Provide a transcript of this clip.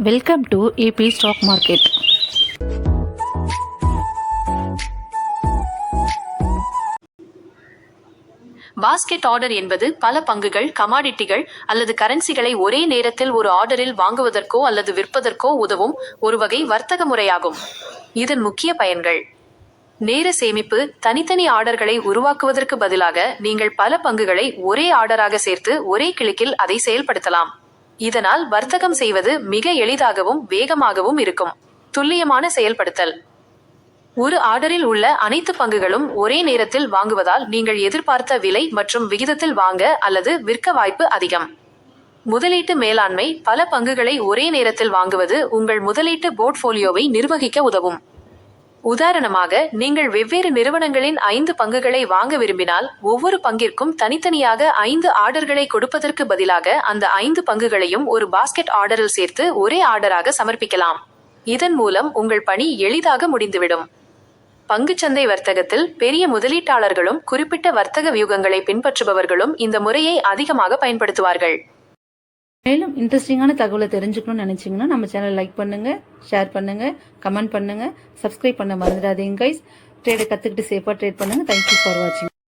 Welcome to AB stock market. Basket order என்பது பல பங்குகள், கமாடிட்டிகள் அல்லது கரன்சிகளை ஒரே நேரத்தில் ஒரு ஆர்டரில் வாங்குவதற்கோ அல்லது விற்பதற்கோ உதவும் ஒரு வகை வர்த்தக முறையாகும். இதன் முக்கிய பயன்கள்: நேர சேமிப்பு. தனித்தனி ஆர்டர்களை உருவாக்குவதற்கு பதிலாக நீங்கள் பல பங்குகளை ஒரே ஆர்டராக சேர்த்து ஒரே கிளிக்கில் அதை செயல்படுத்தலாம். இதனால் வர்த்தகம் செய்வது மிக எளிதாகவும் வேகமாகவும் இருக்கும். துல்லியமான செயல்படுத்தல். ஒரு ஆர்டரில் உள்ள அனைத்து பங்குகளும் ஒரே நேரத்தில் வாங்குவதால் நீங்கள் எதிர்பார்த்த விலை மற்றும் விகிதத்தில் வாங்க அல்லது விற்க வாய்ப்பு அதிகம். முதலீட்டு மேலாண்மை. பல பங்குகளை ஒரே நேரத்தில் வாங்குவது உங்கள் முதலீட்டு போர்ட்ஃபோலியோவை நிர்வகிக்க உதவும். உதாரணமாக, நீங்கள் வெவ்வேறு நிறுவனங்களின் 5 பங்குகளை வாங்க விரும்பினால், ஒவ்வொரு பங்கிற்கும் தனித்தனியாக 5 ஆர்டர்களை கொடுப்பதற்கு பதிலாக அந்த 5 பங்குகளையும் ஒரு பாஸ்கெட் ஆர்டரில் சேர்த்து ஒரே ஆர்டராக சமர்ப்பிக்கலாம். இதன் மூலம் உங்கள் பணி எளிதாக முடிந்துவிடும். பங்குச்சந்தை வர்த்தகத்தில் பெரிய முதலீட்டாளர்களும் குறிப்பிட்ட வர்த்தக வியூகங்களை பின்பற்றுபவர்களும் இந்த முறையை அதிகமாக பயன்படுத்துவார்கள். மேலும் இன்ட்ரெஸ்டிங்கான தகவலை தெரிஞ்சுக்கணும்னு நினைச்சீங்கன்னா நம்ம சேனல் லைக் பண்ணுங்க, ஷேர் பண்ணுங்க, கமெண்ட் பண்ணுங்க, சப்ஸ்கிரைப் பண்ண மறந்துடாதீங்க கைஸ். ட்ரேடை கத்துக்கிட்டு சேஃபா ட்ரேட் பண்ணுங்க. தேங்க்யூ ஃபார் வாட்சிங்.